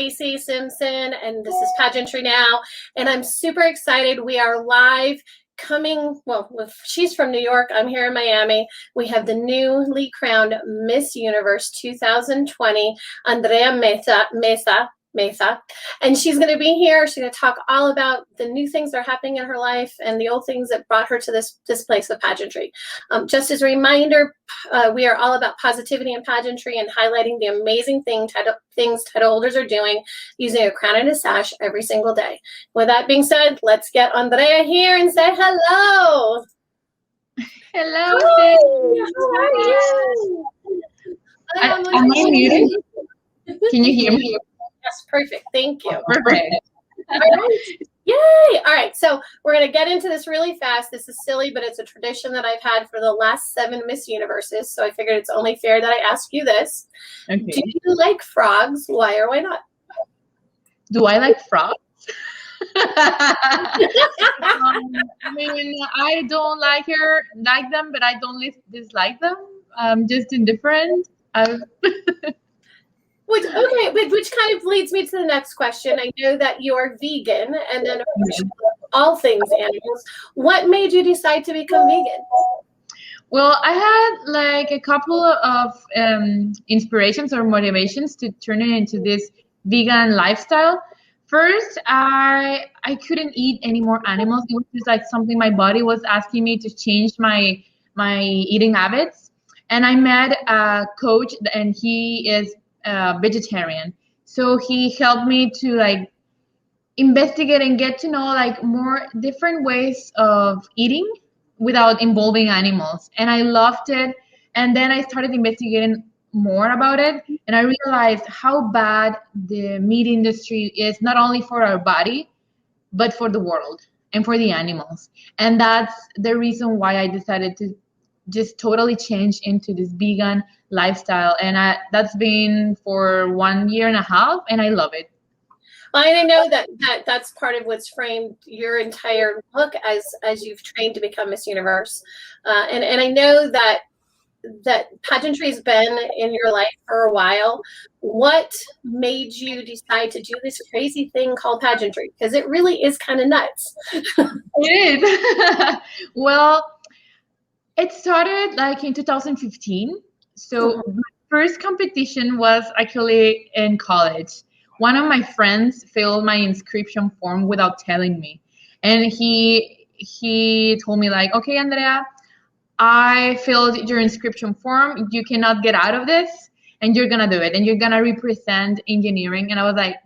Stacy Simpson, and this is Pageantry Now, and I'm super excited. We are live she's from New York. I'm here in Miami. We have the newly crowned Miss Universe 2020, Andrea Meza, and she's going to be here. She's going to talk all about the new things that are happening in her life and the old things that brought her to this place of pageantry. Just as a reminder, we are all about positivity in pageantry and highlighting the amazing things title holders are doing using a crown and a sash every single day. With that being said, let's get Andrea here and say hello. Hello. Hi. Am I muted? Can you hear me? Yes, perfect. Thank you. Perfect. All right. Yay! All right, so we're going to get into this really fast. This is silly, but it's a tradition that I've had for the last 7 Miss Universes, so I figured it's only fair that I ask you this. Okay. Do you like frogs? Why or why not? Do I like frogs? I don't like them, but I don't dislike them. Just indifferent. Which kind of leads me to the next question. I know that you're vegan, and then of course, all things animals. What made you decide to become vegan? Well, I had like a couple of inspirations or motivations to turn it into this vegan lifestyle. First, I couldn't eat any more animals. It was just like something my body was asking me to change my eating habits. And I met a coach, and he is vegetarian, so he helped me to like investigate and get to know like more different ways of eating without involving animals, and I loved it. And then I started investigating more about it, and I realized how bad the meat industry is, not only for our body but for the world and for the animals. And that's the reason why I decided to just totally change into this vegan lifestyle, and that's been for 1.5 years, and I love it. Well, and I know that's part of what's framed your entire look as you've trained to become Miss Universe, and I know that pageantry has been in your life for a while. What made you decide to do this crazy thing called pageantry? Because it really is kind of nuts. It is. Well, it started like in 2015. So my first competition was actually in college. One of my friends filled my inscription form without telling me. And he told me like, okay, Andrea, I filled your inscription form. You cannot get out of this, and you're going to do it. And you're going to represent engineering. And I was like,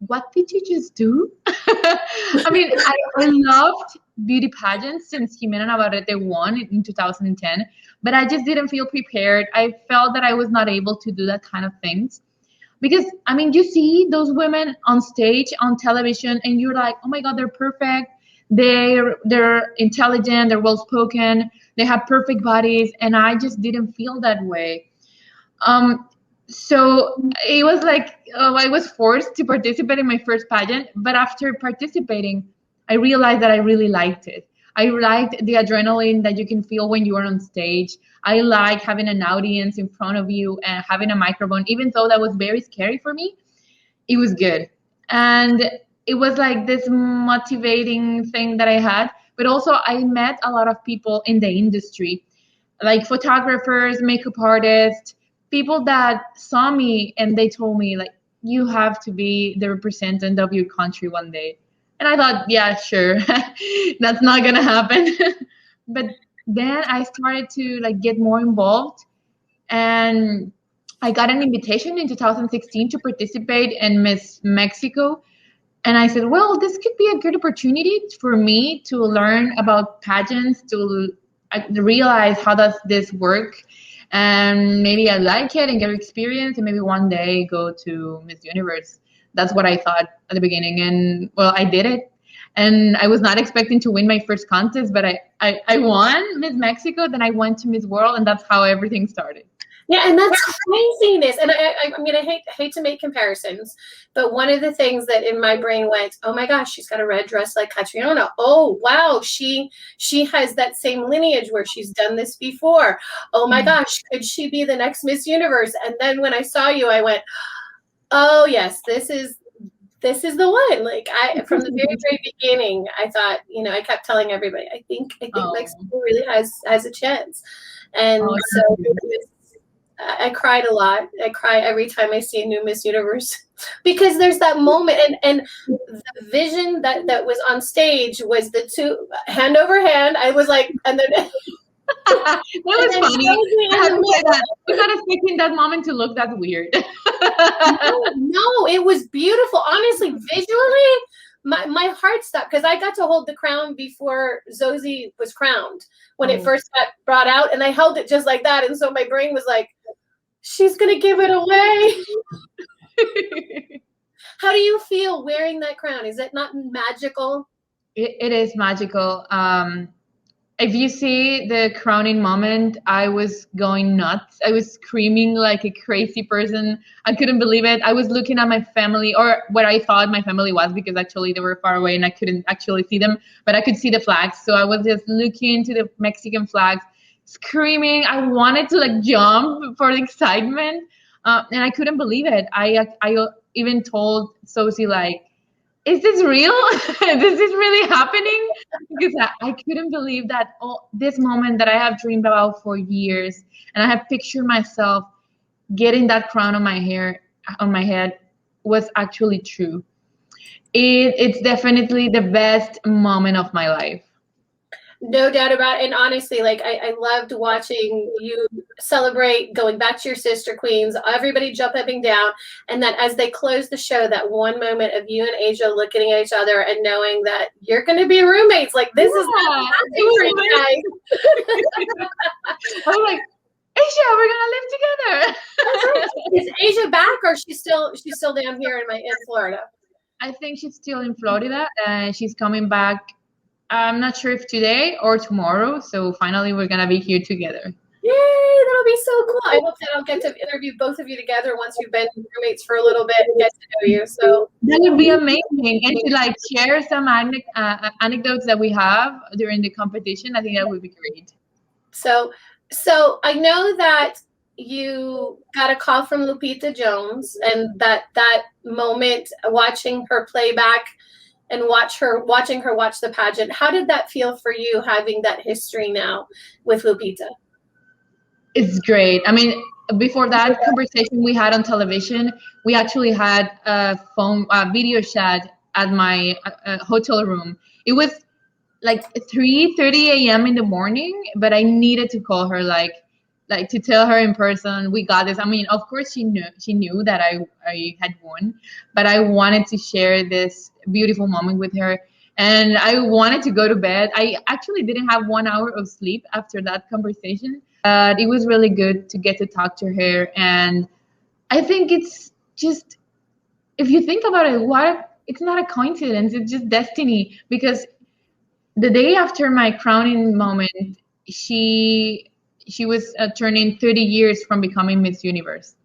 what did you just do? I mean, I loved beauty pageants since Jimena Navarrete won in 2010, but I just didn't feel prepared. I felt that I was not able to do that kind of things. Because, I mean, you see those women on stage, on television, and you're like, oh my God, they're perfect. They're intelligent, they're well-spoken, they have perfect bodies, and I just didn't feel that way. So it was like I was forced to participate in my first pageant, but after participating, I realized that I really liked it. I liked the adrenaline that you can feel when you are on stage. I like having an audience in front of you and having a microphone, even though that was very scary for me. It was good. And it was like this motivating thing that I had, but also I met a lot of people in the industry, like photographers, makeup artists, people that saw me and they told me like, you have to be the representative of your country one day. And I thought, yeah, sure, that's not gonna happen. But then I started to like get more involved, and I got an invitation in 2016 to participate in Miss Mexico. And I said, well, this could be a good opportunity for me to learn about pageants, to realize how does this work, and maybe I like it and get experience, and maybe one day go to Miss Universe. That's what I thought at the beginning, and well, I did it. And I was not expecting to win my first contest, but I won Miss Mexico, then I went to Miss World, and that's how everything started. Yeah, and that's craziness. And I mean, I hate to make comparisons, but one of the things that in my brain went, oh my gosh, she's got a red dress like Catriona. Oh wow, she has that same lineage where she's done this before. Oh my gosh, could she be the next Miss Universe? And then when I saw you, I went, Oh yes, this is the one. Like from the very, very beginning, I thought, I kept telling everybody, I think Mexico really has a chance. And so I cried a lot. I cry every time I see a new Miss Universe because there's that moment, and the vision that was on stage was the two hand over hand. I was like, and then that was funny. I have to say that. I was not expecting that moment to look that weird. No, it was beautiful. Honestly, visually, my heart stopped because I got to hold the crown before Zosie was crowned when it first got brought out, and I held it just like that. And so my brain was like, she's gonna give it away. How do you feel wearing that crown? Is it not magical? It is magical. If you see the crowning moment, I was going nuts. I was screaming like a crazy person. I couldn't believe it. I was looking at my family, or what I thought my family was, because actually they were far away and I couldn't actually see them, but I could see the flags. So I was just looking to the Mexican flags, screaming. I wanted to like jump for the excitement, and I couldn't believe it. I even told Sosie, like, is this real? Is this really happening? Because I couldn't believe that this moment that I have dreamed about for years, and I have pictured myself getting that crown on my head, was actually true. It's definitely the best moment of my life. No doubt about it. And honestly, like I loved watching you celebrate, going back to your sister queens, everybody jump up and down. And that as they close the show, that one moment of you and Asia looking at each other and knowing that you're going to be roommates. Like, this is not happening for you guys. I was like, Asia, we're going to live together. Is Asia back, or she's still down here in Florida? I think she's still in Florida, and she's coming back. I'm not sure if today or tomorrow. So finally, we're going to be here together. Yay, that'll be so cool. I hope that I'll get to interview both of you together once you've been roommates for a little bit and get to know you. So that would be amazing. And to like share some anecdotes that we have during the competition, I think that would be great. So I know that you got a call from Lupita Jones, and that moment watching her playback and watching her watch the pageant. How did that feel for you, having that history now with Lupita? It's great. I mean, before that conversation we had on television, we actually had a video chat at my hotel room. It was like 3:30 a.m. in the morning, but I needed to call her, like to tell her in person, we got this. I mean, of course she knew that I had won, but I wanted to share this beautiful moment with her, and I wanted to go to bed. I actually didn't have 1 hour of sleep after that conversation, but it was really good to get to talk to her. And I think it's just, if you think about it, it's not a coincidence, it's just destiny, because the day after my crowning moment, she was turning 30 years from becoming Miss Universe.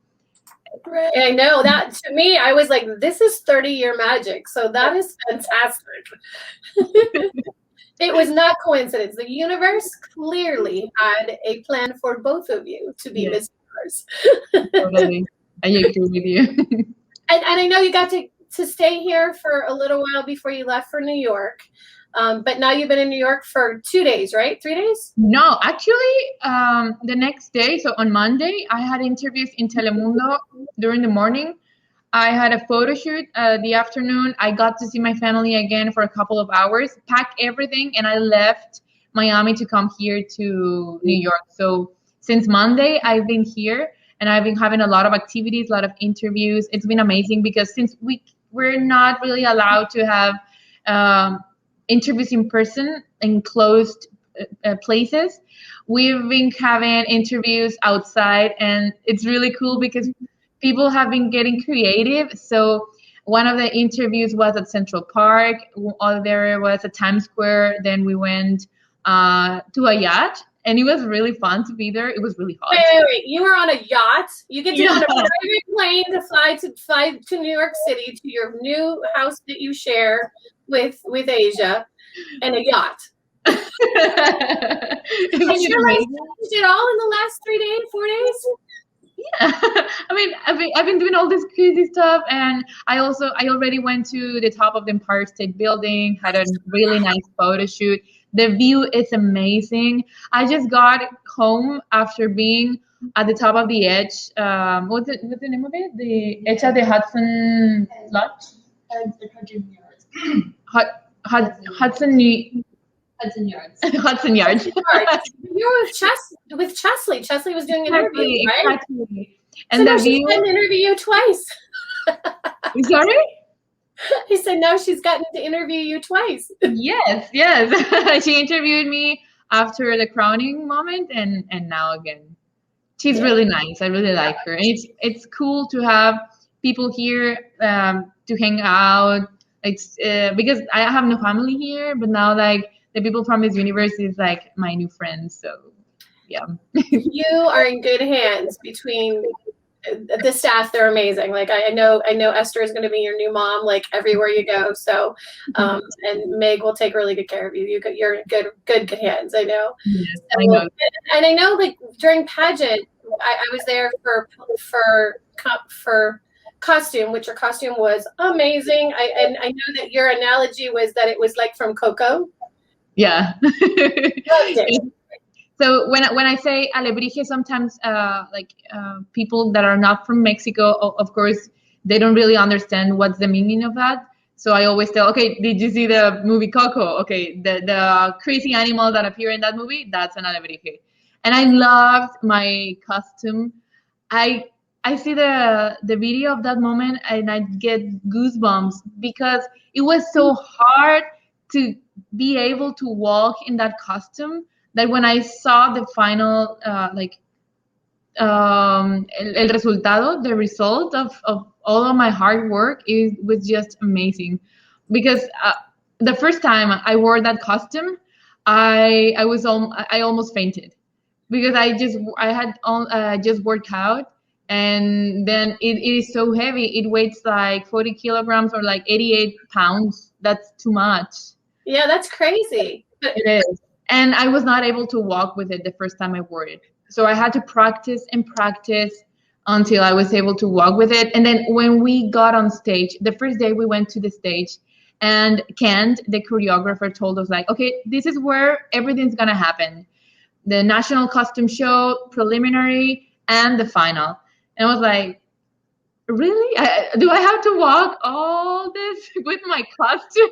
Right. I know that. To me, I was like, this is 30-year magic. So that is fantastic. It was not coincidence. The universe clearly had a plan for both of you to be Miss Universe. Totally. I agree with you. And I know you got to stay here for a little while before you left for New York. But now you've been in New York for 2 days, right? 3 days? No, actually, the next day, so on Monday, I had interviews in Telemundo during the morning. I had a photo shoot the afternoon. I got to see my family again for a couple of hours, pack everything, and I left Miami to come here to New York. So since Monday, I've been here, and I've been having a lot of activities, a lot of interviews. It's been amazing because since we're not really allowed to have interviews in person in closed places, we've been having interviews outside, and it's really cool because people have been getting creative. So one of the interviews was at Central Park, other was at Times Square, then we went to a yacht, and it was really fun to be there. It was really hot. Wait. You were on a yacht? You get to go on a private plane to fly to New York City, to your new house that you share with Asia, and a yacht. I sure changed it all in the last 4 days. Yeah. I mean, I've been doing all this crazy stuff, and I already went to the top of the Empire State Building, had a really nice photo shoot. The view is amazing. I just got home after being at the top of the edge. What's the name of it? The Edge of the Hudson Lodge? Hudson Hudson Yards. You were with Chesley. Chesley was doing interviews, right? Exactly. So And now the she's view. gotten to interview you twice. Sorry? He said now she's gotten to interview you twice. Yes, yes. She interviewed me after the crowning moment, and now again. She's really nice. I really like her, and it's cool to have people here to hang out. It's because I have no family here, but now like the people from this universe is like my new friends. So yeah. You are in good hands between the staff. They're amazing. Like I know Esther is going to be your new mom, like everywhere you go. So, and Meg will take really good care of you. You're in good hands. I know. Yes, So, I know. and I know, like during pageant, I was there for costume, which your costume was amazing. And I know that your analogy was that it was like from Coco. Yeah. Loved it. So when I say alebrije, sometimes people that are not from Mexico, of course, they don't really understand what's the meaning of that. So I always tell, okay, did you see the movie Coco? Okay, the crazy animal that appeared in that movie, that's an alebrije. And I loved my costume. I see the video of that moment and I get goosebumps because it was so hard to be able to walk in that costume that when I saw the final el resultado, the result of all of my hard work, it was just amazing. Because the first time I wore that costume, I almost fainted because I had just worked out, and then it is so heavy. It weighs like 40 kilograms or like 88 pounds. That's too much. Yeah, that's crazy. It is. And I was not able to walk with it the first time I wore it. So I had to practice and practice until I was able to walk with it. And then when we got on stage, the first day we went to the stage, and Kent, the choreographer, told us like, okay, this is where everything's gonna happen. The national costume show, preliminary, and the final. And I was like, really? Do I have to walk all this with my costume?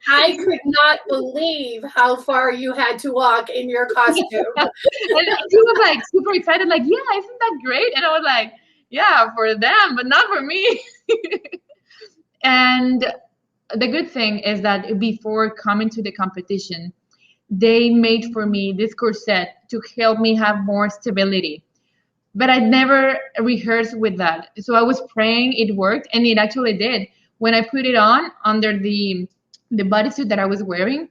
I could not believe how far you had to walk in your costume. And she was like super excited, like, yeah, isn't that great? And I was like, yeah, for them, but not for me. And the good thing is that before coming to the competition, they made for me this corset to help me have more stability. But I never rehearsed with that. So I was praying it worked, and it actually did. When I put it on under the bodysuit that I was wearing,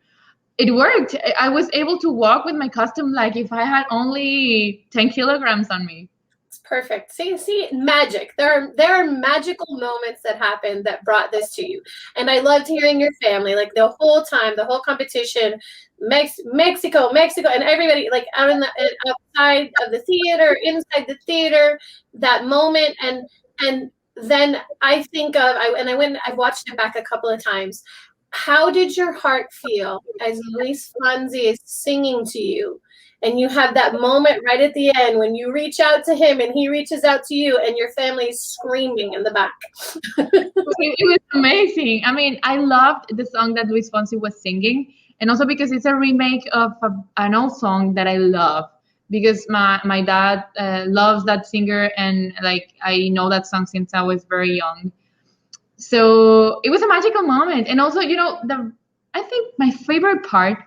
it worked. I was able to walk with my costume like if I had only 10 kilograms on me. It's perfect. See, magic. There are magical moments that happen that brought this to you. And I loved hearing your family, like the whole time, the whole competition, Mexico, and everybody like out in the outside of the theater, inside the theater, that moment. And then I think of I've watched it back a couple of times. How did your heart feel as Luis Fonsi is singing to you? And you have that moment right at the end when you reach out to him and he reaches out to you and your family is screaming in the back. It was amazing. I mean, I loved the song that Luis Fonsi was singing. And also because it's a remake of an old song that I love. Because my dad loves that singer, and like I know that song since I was very young. So it was a magical moment. And also, I think my favorite part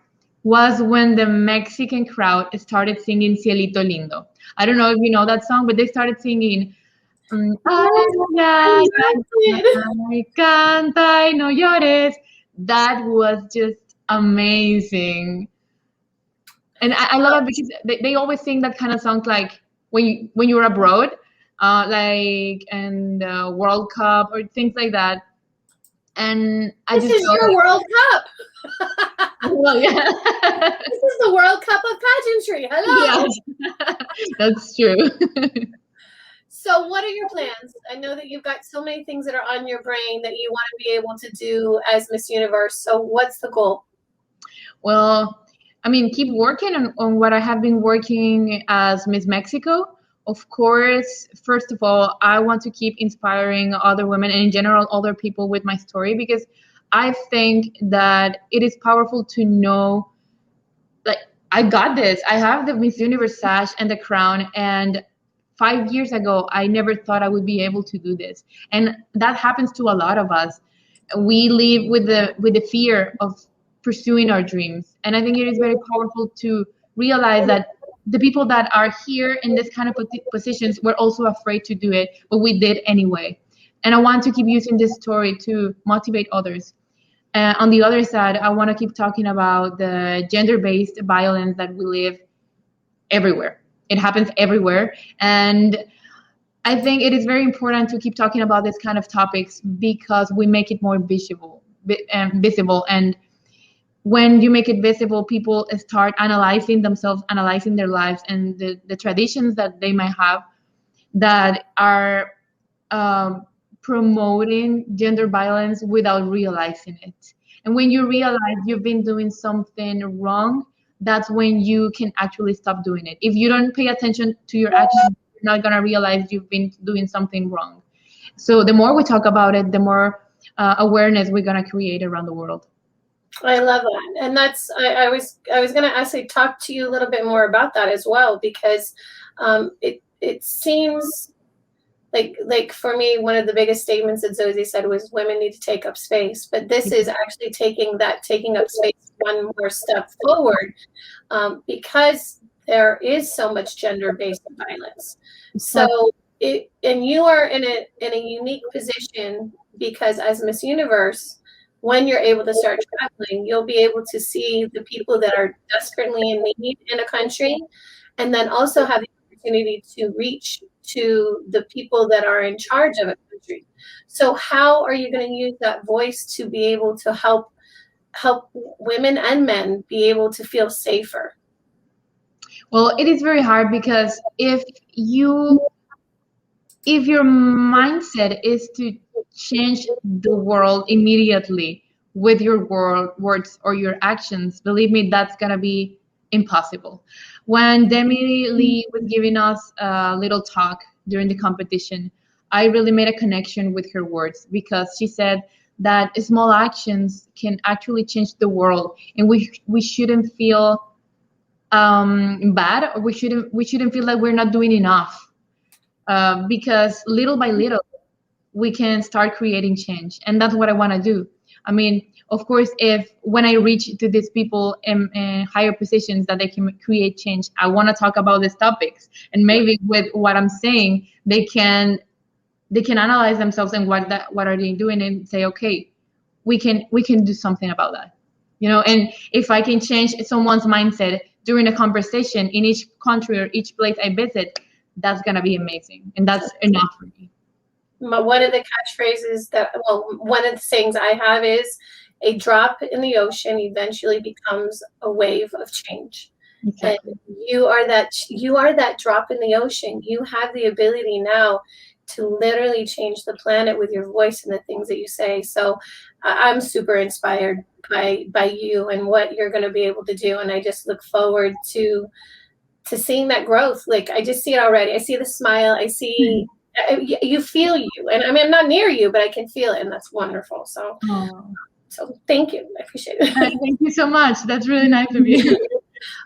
was when the Mexican crowd started singing Cielito Lindo. I don't know if you know that song, but they started singing Ay, canta y no llores. That was just amazing. And I love it because they always sing that kind of songs like when you're abroad, like and World Cup or things like that. And this is your World Cup. Well, yeah. This is the World Cup of pageantry. Hello. Yeah. That's true. So what are your plans? I know that you've got so many things that are on your brain that you want to be able to do as Miss Universe. So what's the goal? Well, I mean, keep working on what I have been working as Miss Mexico. Of course, first of all, I want to keep inspiring other women and in general other people with my story, because I think that it is powerful to know, like, I got this. I have the Miss Universe sash and the crown, and 5 years ago, I never thought I would be able to do this. And that happens to a lot of us. We live with the fear of pursuing our dreams. And I think it is very powerful to realize that the people that are here in this kind of positions were also afraid to do it, but we did anyway. And I want to keep using this story to motivate others. On the other side, I want to keep talking about the gender-based violence that we live everywhere. It happens everywhere. And I think it is very important to keep talking about this kind of topics because we make it more visible. And when you make it visible, people start analyzing themselves, analyzing their lives, and the traditions that they might have that are promoting gender violence without realizing it. And when you realize you've been doing something wrong, that's when you can actually stop doing it. If you don't pay attention to your actions, you're not going to realize you've been doing something wrong. So the more we talk about it, the more awareness we're going to create around the world. I love that. And that's, I was going to actually talk to you a little bit more about that as well, because it seems like for me, one of the biggest statements that Zoe said was women need to take up space. But this is actually taking up space one more step forward, because there is so much gender-based violence. So and you are in a unique position, because as Miss Universe, when you're able to start traveling, you'll be able to see the people that are desperately in need in a country, and then also have the opportunity to reach to the people that are in charge of a country. So how are you going to use that voice to be able to help women and men be able to feel safer? Well, it is very hard because if your mindset is to change the world immediately with your words or your actions, believe me, that's gonna be impossible. When Demi Lee was giving us a little talk during the competition, I really made a connection with her words, because she said that small actions can actually change the world, and we shouldn't feel bad, or we shouldn't feel like we're not doing enough, because little by little we can start creating change, and that's what I want to do. I mean, of course, if when I reach to these people in higher positions that they can create change, I want to talk about these topics, and maybe with what I'm saying, they can analyze themselves and what are they doing, and say, okay, we can do something about that, And if I can change someone's mindset during a conversation in each country or each place I visit, that's gonna be amazing, and that's enough for me. One of the catchphrases one of the sayings I have is, a drop in the ocean eventually becomes a wave of change. Exactly. And you are that drop in the ocean. You have the ability now to literally change the planet with your voice and the things that you say. So I'm super inspired by you and what you're going to be able to do. And I just look forward to seeing that growth. Like, I just see it already. I see the smile. I see you feel you. And I mean, I'm not near you, but I can feel it. And that's wonderful. So, So thank you. I appreciate it. Thank you so much. That's really nice of you.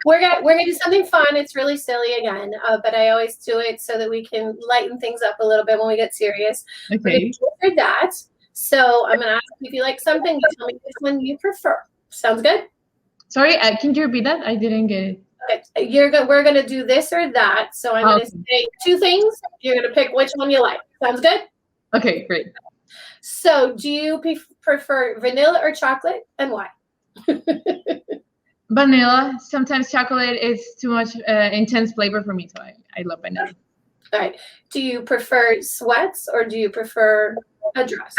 We're gonna do something fun. It's really silly again, but I always do it so that we can lighten things up a little bit when we get serious. Okay. For that, so I'm gonna ask you if you like something. You tell me which one you prefer. Sounds good? Sorry, can you repeat that? I didn't get it. Okay, we're gonna do this or that. So I'm gonna say two things. You're gonna pick which one you like. Sounds good? Okay, great. So, do you prefer vanilla or chocolate, and why? Vanilla. Sometimes chocolate is too much intense flavor for me, so I love vanilla. All right. Do you prefer sweats or do you prefer a dress?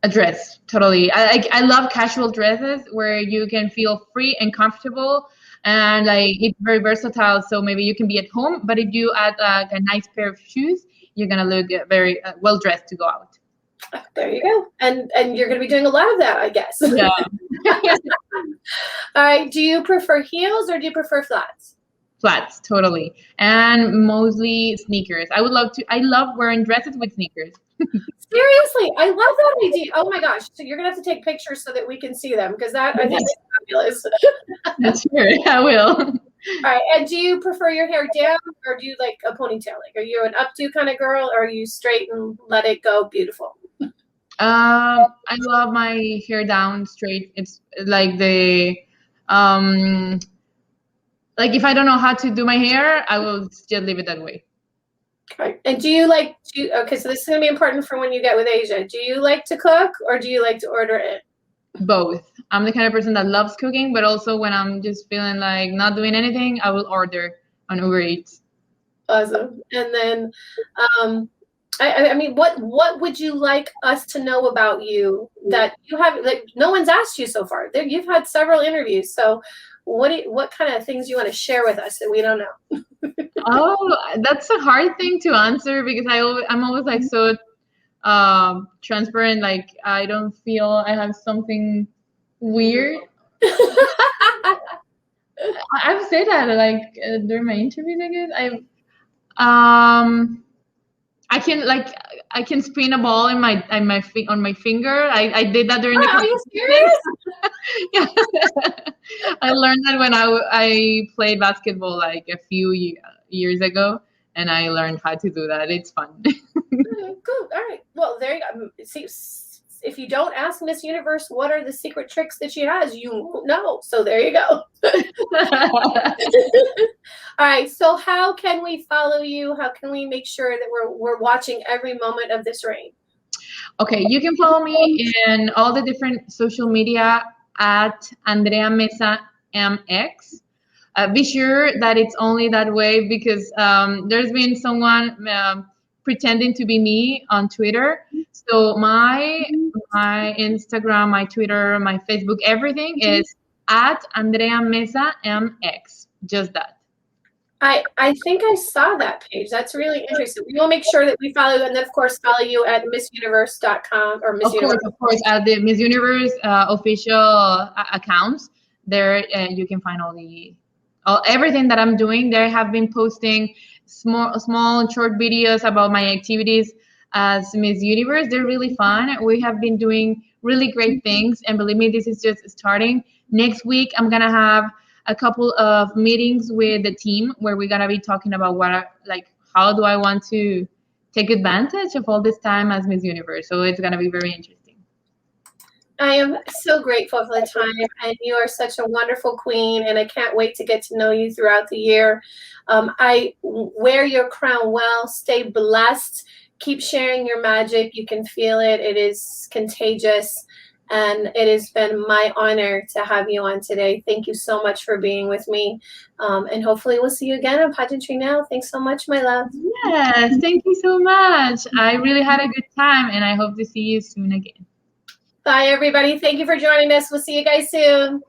A dress, totally. I love casual dresses where you can feel free and comfortable. and like it's very versatile. So maybe you can be at home, but if you add like a nice pair of shoes, you're gonna look very well dressed to go out. There you go. And you're going to be doing a lot of that, I guess. Yeah. All right. Do you prefer heels or do you prefer flats? Flats, totally, and mostly sneakers. I love wearing dresses with sneakers. Seriously, I love that idea. Oh my gosh. So you're going to have to take pictures so that we can see them, because that I think is fabulous. That's true. I will. All right. And do you prefer your hair down or do you like a ponytail? Like, are you an updo kind of girl or are you straight and let it go beautiful? I love my hair down straight. It's like like if I don't know how to do my hair, I will just leave it that way. Okay. And okay, so this is going to be important for when you get with Asia. Do you like to cook or do you like to order it? Both. I'm the kind of person that loves cooking, but also when I'm just feeling like not doing anything, I will order on Uber Eats. Awesome. And then, I mean, what would you like us to know about you that you haven't, like, no one's asked you so far? You've had several interviews, so what kind of things you want to share with us that we don't know? Oh, that's a hard thing to answer because I'm always like so transparent. Like I don't feel I have something weird. I've said that like during my interviews. I guess I can spin a ball on my finger. I did that during the. Are you serious? Yeah. I learned that when I played basketball like a few years ago, and I learned how to do that. It's fun. Cool. All right. Well, there you go. See, if you don't ask Miss Universe what are the secret tricks that she has, you won't know. So there you go. All right. So how can we follow you? How can we make sure that we're watching every moment of this reign? Okay, you can follow me in all the different social media at Andrea Meza MX. Be sure that it's only that way because there's been someone pretending to be me on Twitter. So my Instagram, my Twitter, my Facebook, everything is at Andrea Meza MX. Just that. I think I saw that page. That's really interesting. We will make sure that we follow, and then of course follow you at MissUniverse.com or Miss Universe. Of course, at the Miss Universe official accounts. There you can find everything that I'm doing. There have been posting small short videos about my activities as Miss Universe. They're really fun. We have been doing really great things, and believe me, this is just starting. Next week, I'm gonna have a couple of meetings with the team where we're gonna be talking about how do I want to take advantage of all this time as Miss Universe. So it's gonna be very interesting. I am so grateful for the time, and you are such a wonderful queen, and I can't wait to get to know you throughout the year. I wear your crown well. Stay blessed. Keep sharing your magic. You can feel it. It is contagious. And it has been my honor to have you on today. Thank you so much for being with me. And hopefully we'll see you again on Pageantry Now. Thanks so much, my love. Yes, thank you so much. I really had a good time, and I hope to see you soon again. Bye, everybody. Thank you for joining us. We'll see you guys soon.